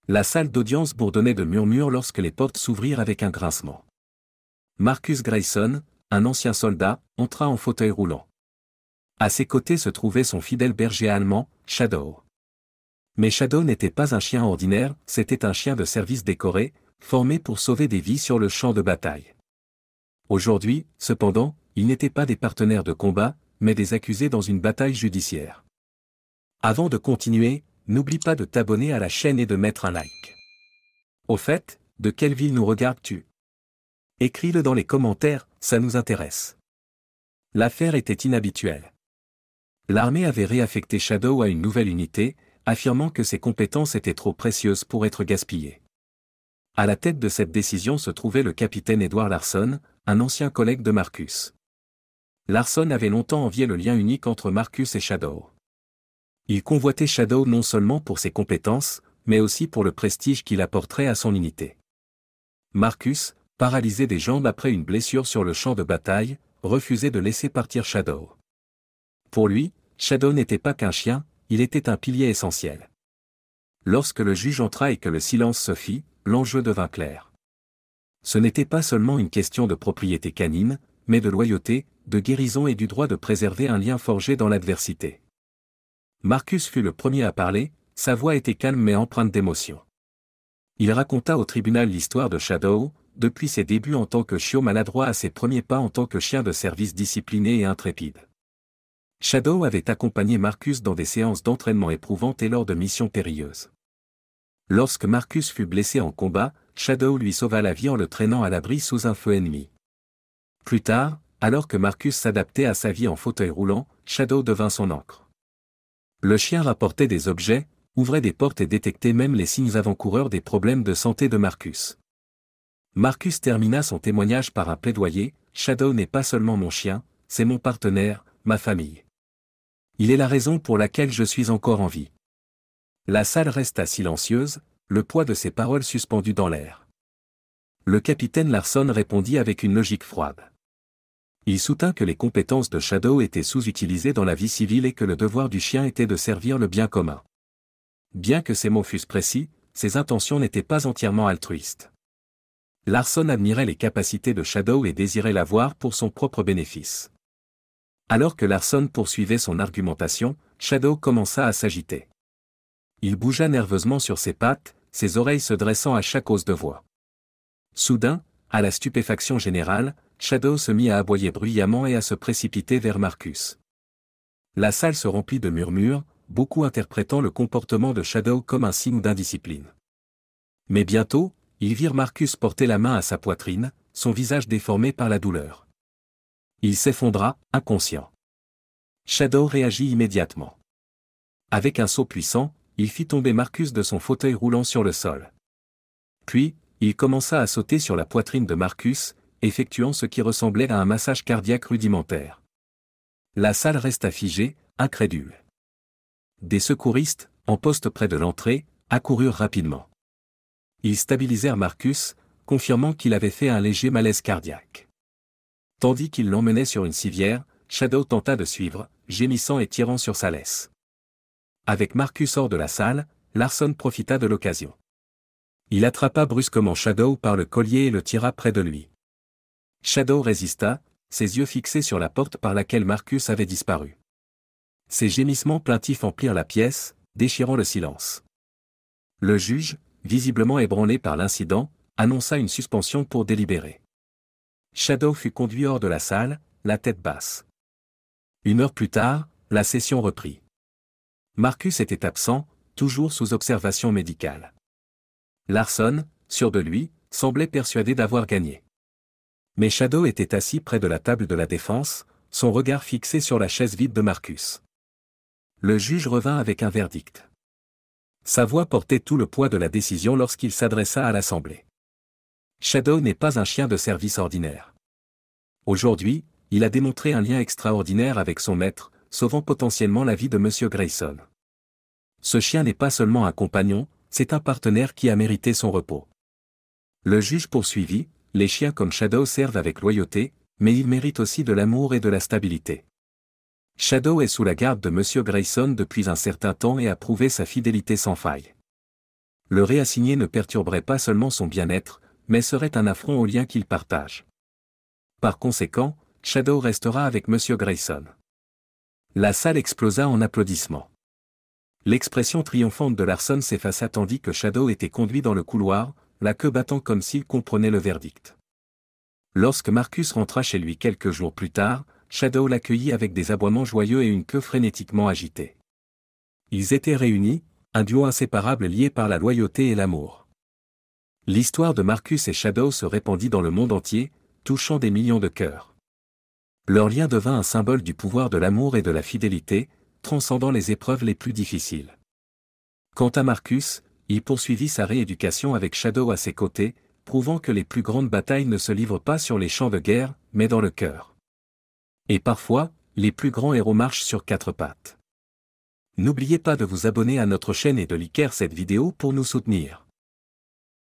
La salle d'audience bourdonnait de murmures lorsque les portes s'ouvrirent avec un grincement. Marcus Grayson, un ancien soldat, entra en fauteuil roulant. À ses côtés se trouvait son fidèle berger allemand, Shadow. Mais Shadow n'était pas un chien ordinaire, c'était un chien de service décoré, formé pour sauver des vies sur le champ de bataille. Aujourd'hui, cependant, ils n'étaient pas des partenaires de combat, mais des accusés dans une bataille judiciaire. Avant de continuer, n'oublie pas de t'abonner à la chaîne et de mettre un like. Au fait, de quelle ville nous regardes-tu? Écris-le dans les commentaires, ça nous intéresse. L'affaire était inhabituelle. L'armée avait réaffecté Shadow à une nouvelle unité, affirmant que ses compétences étaient trop précieuses pour être gaspillées. À la tête de cette décision se trouvait le capitaine Edward Larson, un ancien collègue de Marcus. Larson avait longtemps envié le lien unique entre Marcus et Shadow. Il convoitait Shadow non seulement pour ses compétences, mais aussi pour le prestige qu'il apporterait à son unité. Marcus, paralysé des jambes après une blessure sur le champ de bataille, refusait de laisser partir Shadow. Pour lui, Shadow n'était pas qu'un chien, il était un pilier essentiel. Lorsque le juge entra et que le silence se fit, l'enjeu devint clair. Ce n'était pas seulement une question de propriété canine, mais de loyauté, de guérison et du droit de préserver un lien forgé dans l'adversité. Marcus fut le premier à parler, sa voix était calme mais empreinte d'émotion. Il raconta au tribunal l'histoire de Shadow, depuis ses débuts en tant que chiot maladroit à ses premiers pas en tant que chien de service discipliné et intrépide. Shadow avait accompagné Marcus dans des séances d'entraînement éprouvantes et lors de missions périlleuses. Lorsque Marcus fut blessé en combat, Shadow lui sauva la vie en le traînant à l'abri sous un feu ennemi. Plus tard, alors que Marcus s'adaptait à sa vie en fauteuil roulant, Shadow devint son ancre. Le chien rapportait des objets, ouvrait des portes et détectait même les signes avant-coureurs des problèmes de santé de Marcus. Marcus termina son témoignage par un plaidoyer, « Shadow n'est pas seulement mon chien, c'est mon partenaire, ma famille. Il est la raison pour laquelle je suis encore en vie. » La salle resta silencieuse, le poids de ses paroles suspendu dans l'air. Le capitaine Larson répondit avec une logique froide. Il soutint que les compétences de Shadow étaient sous-utilisées dans la vie civile et que le devoir du chien était de servir le bien commun. Bien que ces mots fussent précis, ses intentions n'étaient pas entièrement altruistes. Larson admirait les capacités de Shadow et désirait l'avoir pour son propre bénéfice. Alors que Larson poursuivait son argumentation, Shadow commença à s'agiter. Il bougea nerveusement sur ses pattes, ses oreilles se dressant à chaque hausse de voix. Soudain, à la stupéfaction générale, Shadow se mit à aboyer bruyamment et à se précipiter vers Marcus. La salle se remplit de murmures, beaucoup interprétant le comportement de Shadow comme un signe d'indiscipline. Mais bientôt, ils virent Marcus porter la main à sa poitrine, son visage déformé par la douleur. Il s'effondra, inconscient. Shadow réagit immédiatement. Avec un saut puissant, il fit tomber Marcus de son fauteuil roulant sur le sol. Puis, il commença à sauter sur la poitrine de Marcus, effectuant ce qui ressemblait à un massage cardiaque rudimentaire. La salle resta figée, incrédule. Des secouristes, en poste près de l'entrée, accoururent rapidement. Ils stabilisèrent Marcus, confirmant qu'il avait fait un léger malaise cardiaque. Tandis qu'ils l'emmenaient sur une civière, Shadow tenta de suivre, gémissant et tirant sur sa laisse. Avec Marcus hors de la salle, Larson profita de l'occasion. Il attrapa brusquement Shadow par le collier et le tira près de lui. Shadow résista, ses yeux fixés sur la porte par laquelle Marcus avait disparu. Ses gémissements plaintifs emplirent la pièce, déchirant le silence. Le juge, visiblement ébranlé par l'incident, annonça une suspension pour délibérer. Shadow fut conduit hors de la salle, la tête basse. 1 heure plus tard, la session reprit. Marcus était absent, toujours sous observation médicale. Larson, sûr de lui, semblait persuadé d'avoir gagné. Mais Shadow était assis près de la table de la défense, son regard fixé sur la chaise vide de Marcus. Le juge revint avec un verdict. Sa voix portait tout le poids de la décision lorsqu'il s'adressa à l'Assemblée. Shadow n'est pas un chien de service ordinaire. Aujourd'hui, il a démontré un lien extraordinaire avec son maître, sauvant potentiellement la vie de M. Grayson. Ce chien n'est pas seulement un compagnon, c'est un partenaire qui a mérité son repos. Le juge poursuivit, les chiens comme Shadow servent avec loyauté, mais ils méritent aussi de l'amour et de la stabilité. Shadow est sous la garde de M. Grayson depuis un certain temps et a prouvé sa fidélité sans faille. Le réassigné ne perturberait pas seulement son bien-être, mais serait un affront au lien qu'ils partagent. Par conséquent, Shadow restera avec Monsieur Grayson. La salle explosa en applaudissements. L'expression triomphante de Larson s'effaça tandis que Shadow était conduit dans le couloir, la queue battant comme s'il comprenait le verdict. Lorsque Marcus rentra chez lui quelques jours plus tard, Shadow l'accueillit avec des aboiements joyeux et une queue frénétiquement agitée. Ils étaient réunis, un duo inséparable lié par la loyauté et l'amour. L'histoire de Marcus et Shadow se répandit dans le monde entier, touchant des millions de cœurs. Leur lien devint un symbole du pouvoir de l'amour et de la fidélité, transcendant les épreuves les plus difficiles. Quant à Marcus, il poursuivit sa rééducation avec Shadow à ses côtés, prouvant que les plus grandes batailles ne se livrent pas sur les champs de guerre, mais dans le cœur. Et parfois, les plus grands héros marchent sur quatre pattes. N'oubliez pas de vous abonner à notre chaîne et de liker cette vidéo pour nous soutenir.